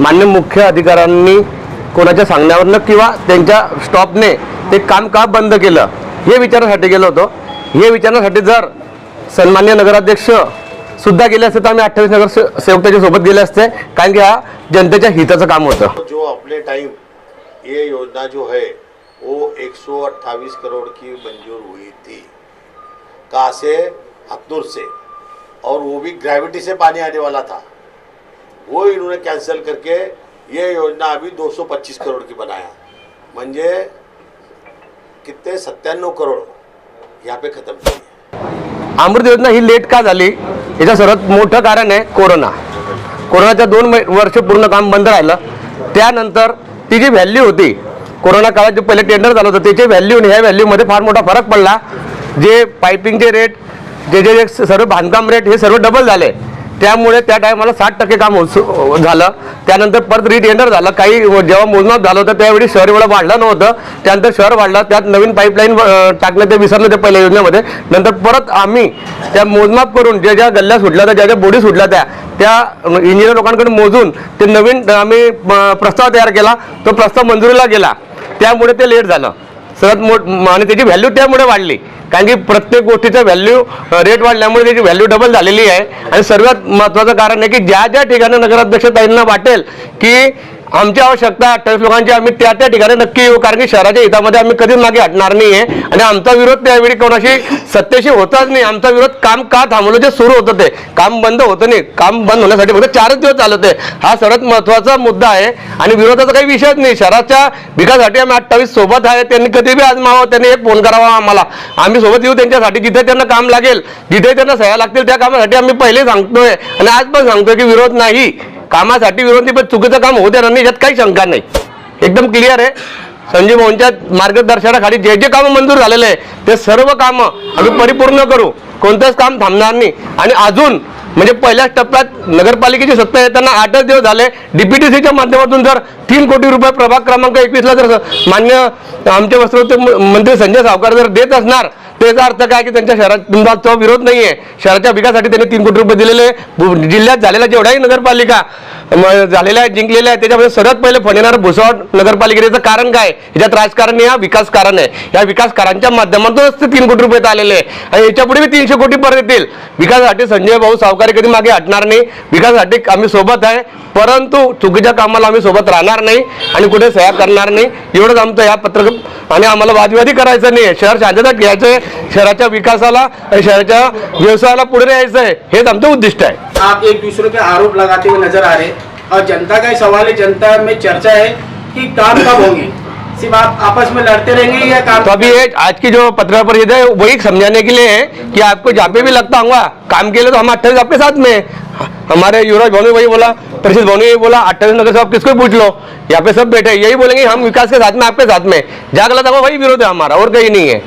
मान्य मुख्य अधिकाऱ्यांनी कोणाच्या सांगण्यावरनं किंवा त्यांच्या स्टॉपने ते काम का बंद केलं हे विचारण्यासाठी गेलो होतो। हे विचारण्यासाठी जर सन्मान्य नगराध्यक्ष सुद्धा गेले असते तर आम्ही 28 नगर सेवकाच्या सोबत गेले असते, कारण की हा जनतेच्या हिताचं काम होतं। जो अपने टाइम ये योजना जो है वो 128 करोड़ की मंजूर हुई थी, कहाँ से? हथनूर से, और वो भी ग्रेविटी से पानी आने वाला था, वो इन्होंने कैंसिल करके ये योजना अभी 225 करोड़ की बनाया, म्हणजे कितने 97 करोड़ यहाँ पे खत्म की। अमृत योजना ही लेट का झाली याचं सर्वात मोठं कारण आहे कोरोना। कोरोनाच्या 2 वर्ष पूर्ण काम बंद राहिलं, त्यानंतर ती जी व्हॅल्यू होती कोरोना काळात जे पहिले टेंडर झालं होतं त्याची व्हॅल्यू आणि ह्या व्हॅल्यूमध्ये फार मोठा फरक पडला। जे पायपिंगचे रेट, जे सर्व बांधकाम रेट हे सर्व डबल झाले, त्यामुळे त्या टायमाला 60% काम झालं। त्यानंतर परत रिटेंडर झालं, काही जेव्हा मोजमाप झालं होतं त्यावेळी शहर एवढं वाढलं नव्हतं, त्यानंतर शहर वाढलं, त्यात नवीन पाईपलाईन टाकलं ते विसरलं ते पहिल्या योजनेमध्ये। नंतर परत आम्ही त्या मोजमाप करून ज्या गल्ल्या सुटल्या त्या ज्या बोडी सुटल्या त्या इंजिनियर लोकांकडे मोजून ते नवीन आम्ही प्रस्ताव तयार केला, तो प्रस्ताव मंजुरीला गेला, त्यामुळे ते लेट झालं सर्वात आणि त्याची व्हॅल्यू त्यामुळे वाढली, कारण की प्रत्येक गोष्टीचा व्हॅल्यू रेट वाढल्यामुळे त्याची व्हॅल्यू डबल झालेली आहे। आणि सर्वात महत्त्वाचं कारण आहे की ज्या ज्या ठिकाणी नगराध्यक्ष ताईंना वाटेल की आमची आवश्यकता 28 लोकांची, आम्ही त्या ठिकाणी नक्की येऊ, कारण की शहराच्या हितामध्ये आम्ही कधीच मागे हटणार नाही आहे। आणि आमचा विरोध त्यावेळी कोणाशी सत्तेशी होताच नाही, आमचा विरोध काम का थांबवलं जे सुरू होतं ते काम बंद होतं नाही, काम बंद होण्यासाठी फक्त 4 दिवस चालत आहे, हा सर्वात महत्त्वाचा मुद्दा आहे। आणि विरोधाचा काही विषयच नाही, शहराच्या विकासासाठी आम्ही 28 सोबत आहे, त्यांनी कधी बी आजमावं, त्यांनी एक फोन करावा आम्हाला, आम्ही सोबत येऊ त्यांच्यासाठी, जिथे त्यांना काम लागेल जिथे त्यांना सह्या लागतील त्या कामासाठी आम्ही पहिले सांगतोय आणि आज पण सांगतोय की विरोध नाही, कामासाठी विरोध नाही, पण चुकीचं काम होऊ देणार नाही यात काही शंका नाही, एकदम क्लिअर आहे। संजय भाऊंच्या मार्गदर्शनाखाली जे जे कामं मंजूर झालेले आहे ते सर्व कामं आम्ही परिपूर्ण करू, कोणतंच काम थांबणार नाही। आणि अजून म्हणजे पहिल्याच टप्प्यात नगरपालिकेची सत्ता येताना 8च दिवस झाले, डीपीटीसीच्या माध्यमातून जर 3 कोटी रुपये प्रभाग क्रमांक 21ला जर मान्य आमचे वस्त्रोद्योग मंत्री संजय सावकार जर देत असणार, त्याचा अर्थ काय की त्यांच्या शहरात तो विरोध नाही आहे, शहराच्या विकासासाठी त्यांनी 3 कोटी रुपये दिलेले। जिल्ह्यात झालेल्या जेवढ्याही नगरपालिका झालेल्या आहेत, जिंकलेल्या आहेत, त्याच्यामध्ये सर्वात पहिले फंड येणार भुसावळ नगरपालिकेचं कारण काय? याच्यात राजकारण नाही, हा विकास कारण आहे। या विकासकारांच्या माध्यमातूनच ते 3 कोटी रुपये आलेले आहे आणि याच्यापुढे 300 कोटी परत येतील। विकासासाठी संजय भाऊ सावकार कधी मागे हटणार नाही, विकासासाठी आम्ही सोबत आहे, परंतु चुकीच्या कामाला आम्ही सोबत राहणार नाही आणि कुठे सह्या करणार नाही, एवढंच आमचं या पत्रक। आणि आम्हाला वादविवादी करायचं नाही, शहर शांतता घ्यायचं आहे, शहराच्या विकासाला आणि शहराच्या व्यवसायाला पुढे न्यायचं आहे, हेच आमचं उद्दिष्ट आहे। आप एक दूसरे के आरोप लगाते हुए नजर आ रहे और जनता का सवाल है, जनता में चर्चा है कि काम कब होंगे, सिर्फ आप आपस में लड़ते रहेंगे या काम? तो अभी आज की जो पत्रकार परिषद है वही समझाने के लिए है कि आपको जहाँ पे भी लगता होगा काम के लिए तो हम 28 आपके साथ में, हमारे युवराज भाऊ ने वही बोला, परिषद भाऊ ने यही बोला, 28 नगर से आप किसको पूछ लो, यहाँ पे सब बैठे यही बोलेंगे हम विकास के साथ में आपके साथ में, जहाँ गलत होगा वही विरोध है हमारा, और कहीं नहीं है।